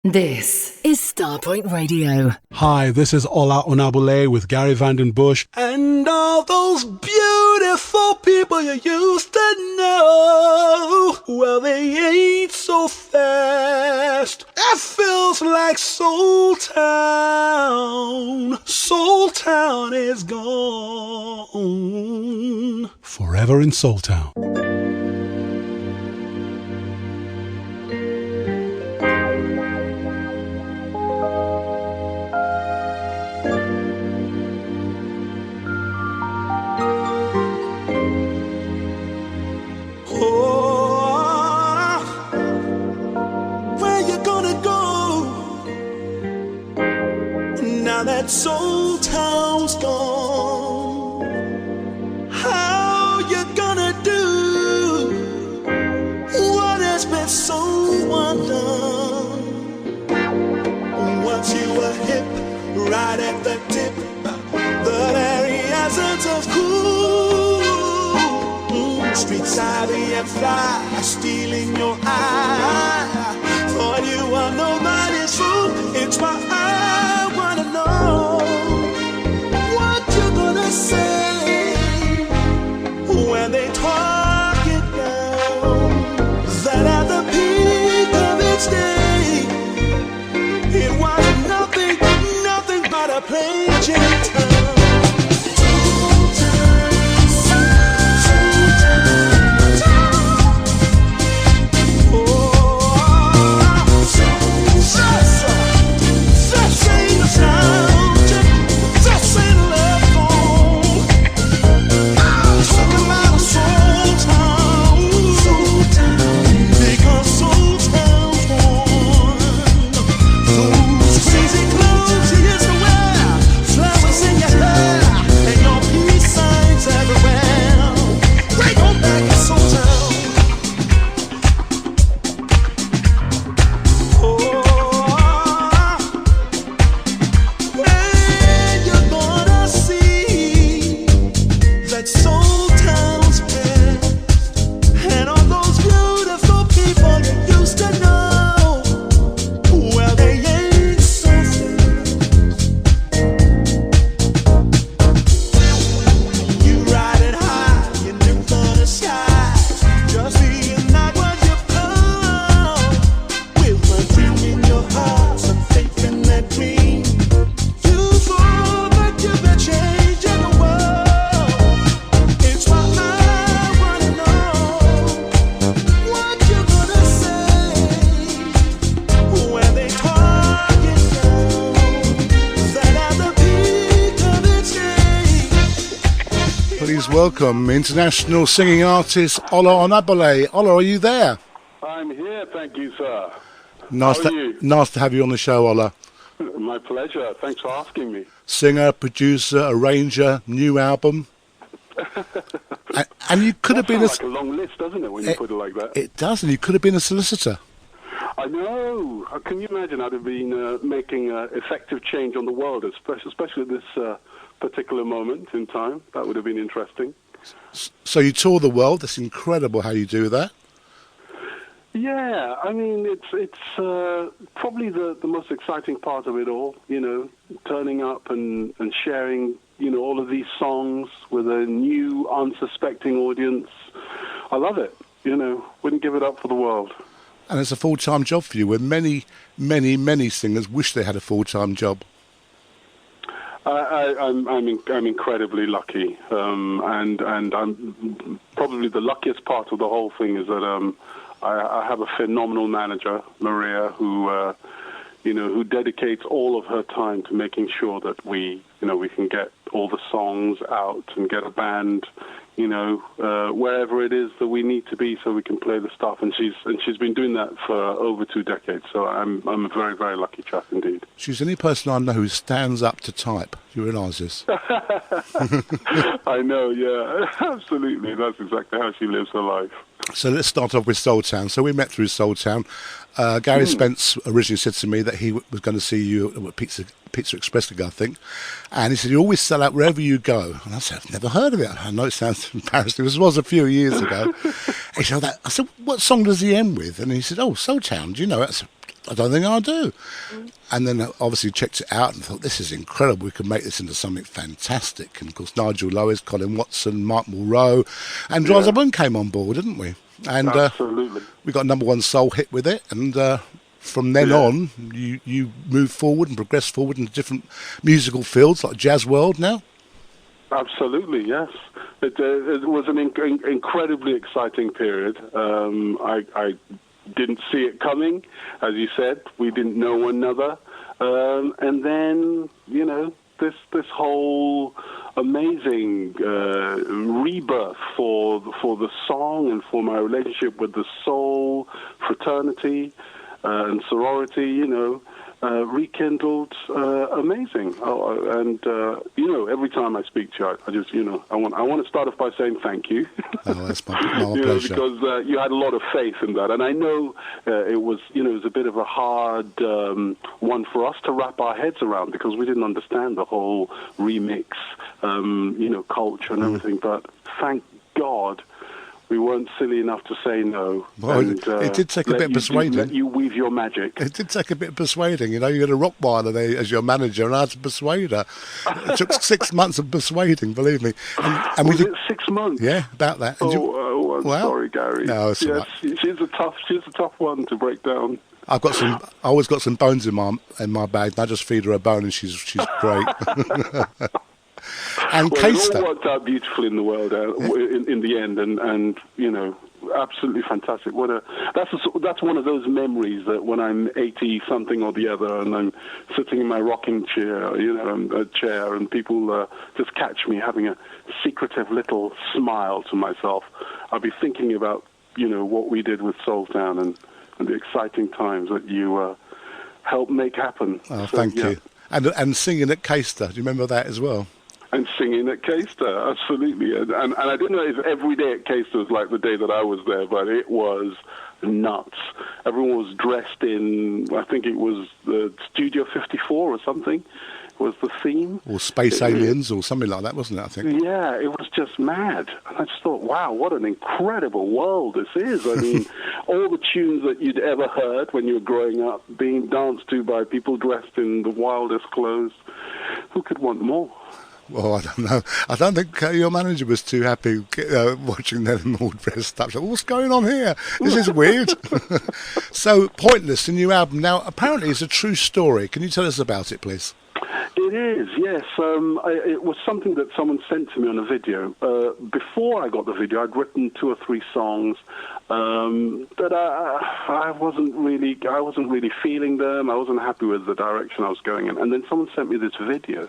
This is Starpoint Radio. Hi, this is Ola Onabule with Gary Bussche and all those beautiful people you used to know. Well, they ain't so fast. It feels like Soul Town. Soul Town is gone. Forever in Soul Town. That Soul Town's gone. How you gonna do what has been so undone? Once you were hip, right at the tip, the very essence of cool. Street savvy and fly, stealing your eye. Thought you were nobody's fool. It's why I wanna know what you gonna say when they talk it down. That at the peak of its day, it was nothing but a plain Jane town. Welcome, international singing artist Ola Onabule. Ola, are you there? I'm here, thank you, sir. Nice to have you on the show, Ola. My pleasure. Thanks for asking me. Singer, producer, arranger, new album. and you could have been like a long list, doesn't it, when you put it like that? It does, and you could have been a solicitor. I know. Can you imagine? I'd have been making effective change on the world, especially at this particular moment in time. That would have been interesting. So you tour the world. That's incredible how you do that. Yeah, I mean, it's probably the most exciting part of it all, you know, turning up and sharing, you know, all of these songs with a new, unsuspecting audience. I love it, you know, wouldn't give it up for the world. And it's a full-time job for you, where many, many, many singers wish they had a full-time job. I'm incredibly lucky, and I'm probably the luckiest part of the whole thing is that I have a phenomenal manager, Maria, who who dedicates all of her time to making sure that we can get all the songs out and get a band, wherever it is that we need to be so we can play the stuff. And she's been doing that for over 2 decades. So I'm a very, very lucky chap indeed. She's the only person I know who stands up to type. Do you realise this? I know, yeah, absolutely. That's exactly how she lives her life. So let's start off with Soul Town. So we met through Soul Town. Gary Spence originally said to me that he was going to see you at Pizza Express, I think, and he said you always sell out wherever you go. And I said, I've never heard of it. I know it sounds embarrassing. This was a few years ago. He said that. I said, what song does he end with? And he said, oh, Soul Town. Do you know? I don't think I do. And then obviously checked it out and thought, this is incredible. We could make this into something fantastic. And of course, Nigel Lewis, Colin Watson, Mark Mulrow, and Dries Boone came on board, didn't we? And Absolutely. we got a #1 soul hit with it. And from then on, you moved forward and progressed forward into different musical fields like jazz world now. Absolutely, yes. It was an incredibly exciting period. I didn't see it coming, as you said. We didn't know one another, and then this whole amazing rebirth for the song and for my relationship with the soul fraternity and sorority. Rekindled, amazing. Every time I speak to you, I just, I want to start off by saying thank you. Oh, that's my pleasure. Because you had a lot of faith in that, and I know it was a bit of a hard one for us to wrap our heads around because we didn't understand the whole remix, culture and everything. But thank God. We weren't silly enough to say no. Well, it did take a bit of persuading. Let you weave your magic. It did take a bit of persuading. You had a Rottweiler there as your manager, and I had to persuade her. It took 6 months of persuading, believe me. And was it 6 months? Yeah, about that. And I'm sorry, Gary. No, it's all right. She's a tough one to break down. I always got some bones in my bag. And I just feed her a bone, and she's great. And it all worked out beautifully in the world in the end, and absolutely fantastic. That's one of those memories that when I'm 80 something or the other, and I'm sitting in my rocking chair, a chair, and people just catch me having a secretive little smile to myself. I'll be thinking about what we did with Soultown and the exciting times that you helped make happen. Oh, thank you. And singing at Caister, do you remember that as well? And singing at Caister, absolutely. And I don't know if every day at Caister was like the day that I was there, but it was nuts. Everyone was dressed in, I think it was the Studio 54 or something, was the theme. Or Space Aliens or something like that, wasn't it, I think? Yeah, it was just mad. And I just thought, wow, what an incredible world this is. I mean, all the tunes that you'd ever heard when you were growing up being danced to by people dressed in the wildest clothes. Who could want more? Well, I don't know. I don't think your manager was too happy watching them all dressed up. So, what's going on here? This is weird. So, Pointless, the new album. Now, apparently it's a true story. Can you tell us about it, please? It is, yes. It was something that someone sent to me on a video. Before I got the video, I'd written 2 or 3 songs that I wasn't really feeling them. I wasn't happy with the direction I was going in. And then someone sent me this video,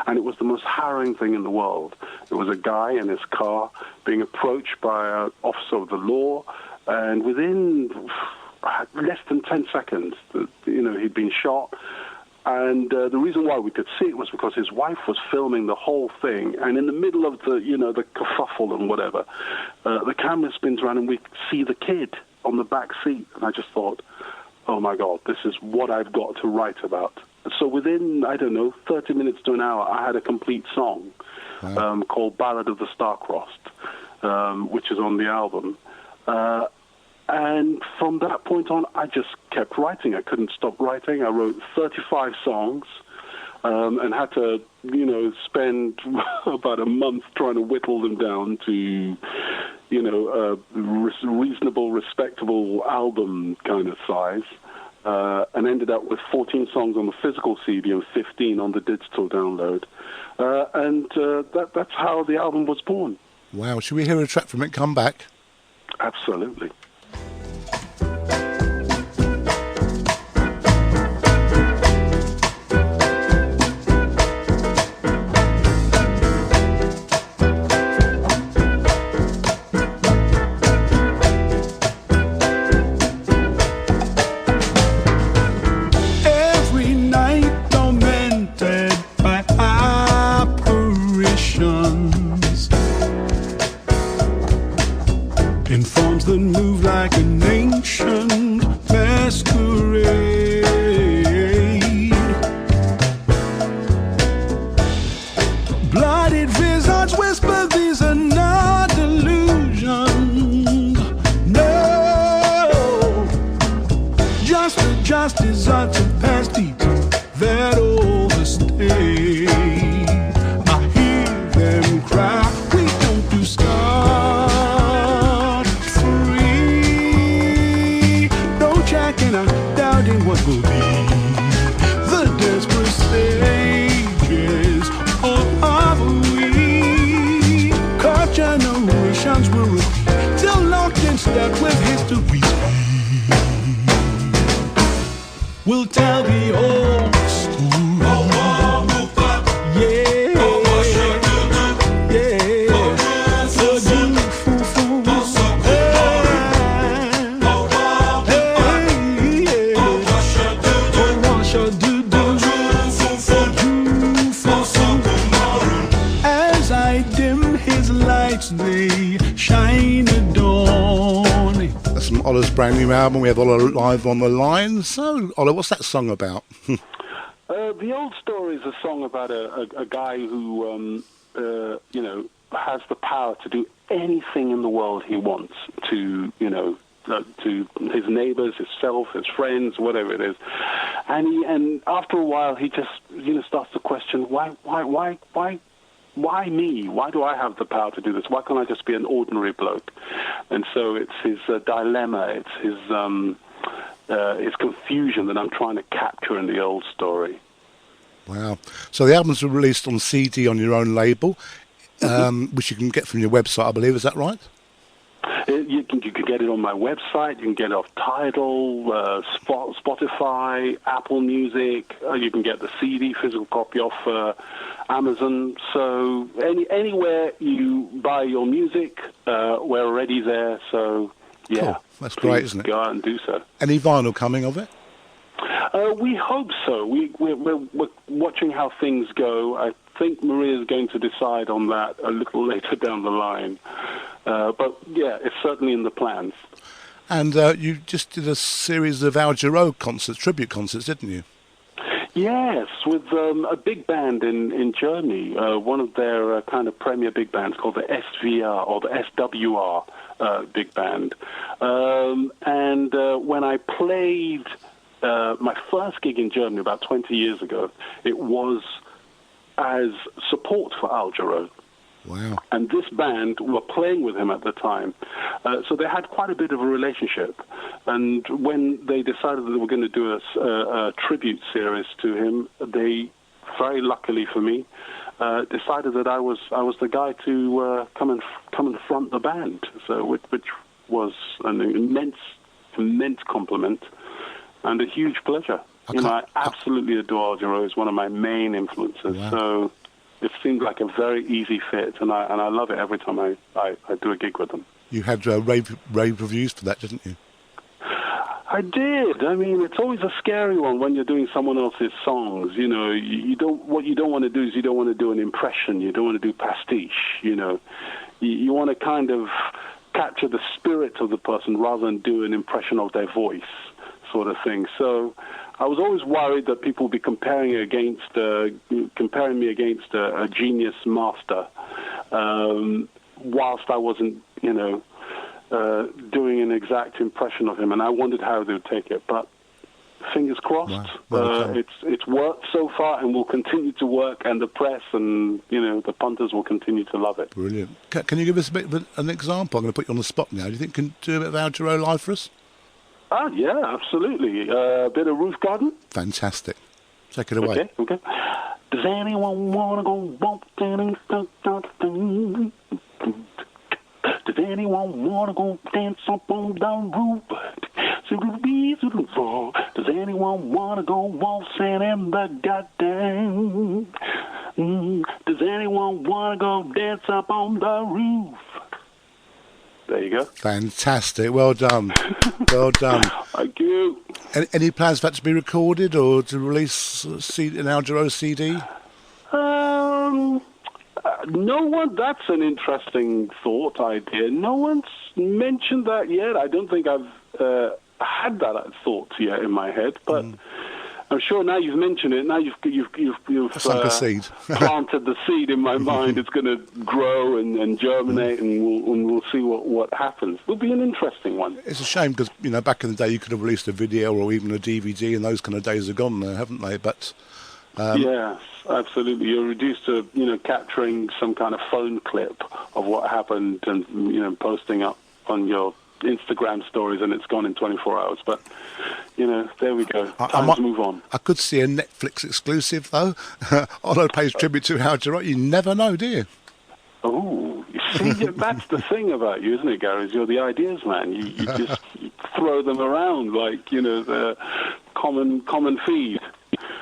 and it was the most harrowing thing in the world. It was a guy in his car being approached by an officer of the law, and within less than 10 seconds, he'd been shot. And the reason why we could see it was because his wife was filming the whole thing, and in the middle of the kerfuffle and whatever, the camera spins around and we see the kid on the back seat. And I just thought, oh my God, this is what I've got to write about. So within, 30 minutes to an hour, I had a complete song called Ballad of the Star-Crossed, which is on the album. And from that point on, I just kept writing. I couldn't stop writing. I wrote 35 songs and had to, spend about a month trying to whittle them down to, a reasonable, respectable album kind of size. And ended up with 14 songs on the physical CD and 15 on the digital download. And that's how the album was born. Wow. Should we hear a track from it? Come back. Absolutely. Informs the new leave the desperate stages of we. Cause generations will repeat till locked in step with history. We'll tell the old story. They shine at dawn. That's from Ola's brand new album. We have Ola live on the line. So, Ola, what's that song about? The Old Story is a song about a guy who, has the power to do anything in the world he wants to, to his neighbors, himself, his friends, whatever it is. And after a while, he just, starts to question, why me? Why do I have the power to do this? Why can't I just be an ordinary bloke? And so it's his dilemma, it's his confusion that I'm trying to capture in the Old Story. Wow. So the albums were released on CD on your own label, which you can get from your website, I believe. Is that right? You can get it on my website. You can get it off Tidal, Spotify, Apple Music. You can get the CD, physical copy off Amazon. So anywhere you buy your music, we're already there. So yeah, cool. That's great, isn't it? Go out and do so. Any vinyl coming of it? We hope so. We're watching how things go. I think Maria's going to decide on that a little later down the line. But yeah, it's certainly in the plans. And you just did a series of Al Jarreau concerts, tribute concerts, didn't you? Yes, with a big band in Germany, one of their kind of premier big bands called the SVR or the SWR big band. And when I played my first gig in Germany about 20 years ago, it was as support for Al Jarreau. Wow. And this band were playing with him at the time. So they had quite a bit of a relationship. And when they decided that they were going to do a tribute series to him, they, very luckily for me, decided that I was the guy to come and front the band. So which was an immense compliment and a huge pleasure. I absolutely adore Al Jarreau. He's one of my main influences. Wow. So it seemed like a very easy fit, and I love it every time I do a gig with them. You had rave reviews for that, didn't you? I did. I mean, it's always a scary one when you're doing someone else's songs. You don't. What you don't want to do is you don't want to do an impression. You don't want to do pastiche. You want to kind of capture the spirit of the person rather than do an impression of their voice, sort of thing. So I was always worried that people would be comparing me against a genius master, whilst I wasn't, doing an exact impression of him, and I wondered how they would take it. But fingers crossed, it's worked so far, and will continue to work. And the press and the punters will continue to love it. Brilliant. Can you give us a bit of an example? I'm going to put you on the spot now. Do you think you can do a bit of Al Jarreau live for us? Yeah, absolutely. A bit of Roof Garden. Fantastic. Take it away. Okay. Does anyone want to go walking? Does anyone want to go dance up on the roof? Does anyone want to go waltzing in the goddamn? Does anyone want to go dance up on the roof? There you go. Fantastic. Well done. Well done. Thank you. Any plans for that to be recorded or to release an Al Jarreau CD? No one. That's an interesting idea. No one's mentioned that yet. I don't think I've had that thought yet in my head, but I'm sure now you've mentioned it. Now you've sunk a seed. Planted the seed in my mind. It's going to grow and germinate, and we'll see what happens. It'll be an interesting one. It's a shame because back in the day you could have released a video or even a DVD, and those kind of days are gone now, haven't they? But yes, absolutely. You're reduced to capturing some kind of phone clip of what happened and posting up on your Instagram stories, and it's gone in 24 hours. But, there we go. Move on. I could see a Netflix exclusive, though. Ola pays tribute to How Do You Write. You never know, do you? Oh, you see, that's the thing about you, isn't it, Gary? Is you're the ideas man. You just throw them around like, the common feed.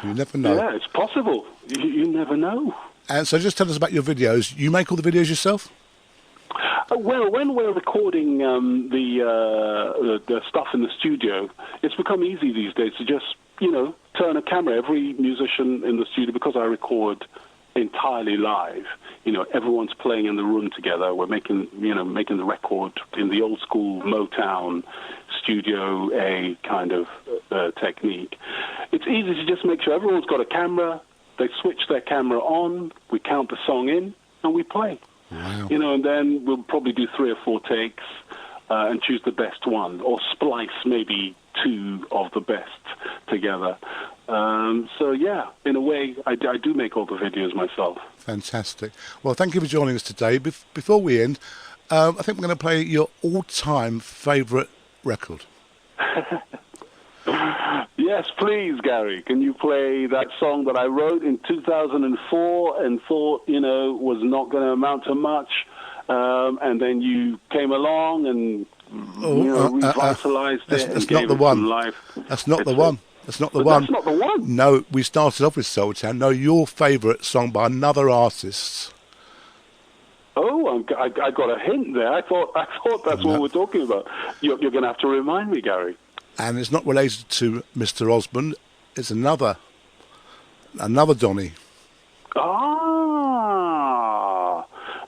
You never know. Yeah, it's possible. You never know. And so just tell us about your videos. You make all the videos yourself? Well, when we're recording the stuff in the studio, it's become easy these days to just, turn a camera. Every musician in the studio, because I record entirely live, everyone's playing in the room together. We're making the record in the old school Motown Studio A kind of technique. It's easy to just make sure everyone's got a camera. They switch their camera on. We count the song in, and we play. Wow. And then we'll probably do 3 or 4 takes and choose the best one, or splice maybe 2 of the best together. So, yeah, in a way, I do make all the videos myself. Fantastic. Well, thank you for joining us today. Before we end, I think we're going to play your all-time favourite record. Yes, please, Gary. Can you play that song that I wrote in 2004 and thought, was not going to amount to much, and then you came along and revitalized it and gave it some life? That's not the one. That's not the one. That's not the one. No, we started off with Soul Town. No, your favourite song by another artist. Oh, I got a hint there. I thought that's what we're talking about. You're going to have to remind me, Gary. And it's not related to Mr. Osmond. It's another Donny.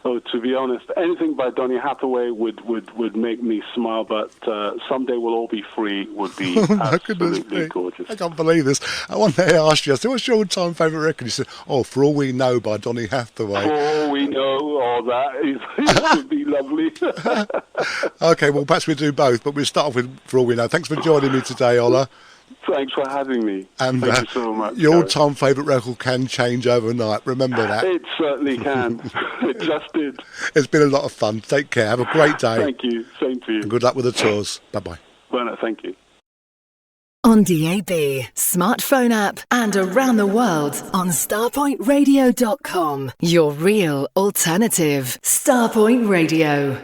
Oh, to be honest, anything by Donny Hathaway would make me smile, but Someday We'll All Be Free would be absolutely gorgeous. I can't believe this. One day I asked you, I said, what's your all-time favourite record? You said, For All We Know by Donny Hathaway. For All We Know, that would be lovely. Okay, well, perhaps we'll do both, but we'll start off with For All We Know. Thanks for joining me today, Ola. Thanks for having me. And thank you so much. Your all-time favourite record can change overnight. Remember that. It certainly can. It just did. It's been a lot of fun. Take care. Have a great day. Thank you. Same to you. And good luck with the tours. Bye-bye. Well, no, thank you. On DAB, smartphone app, and around the world on starpointradio.com. Your real alternative. Starpoint Radio.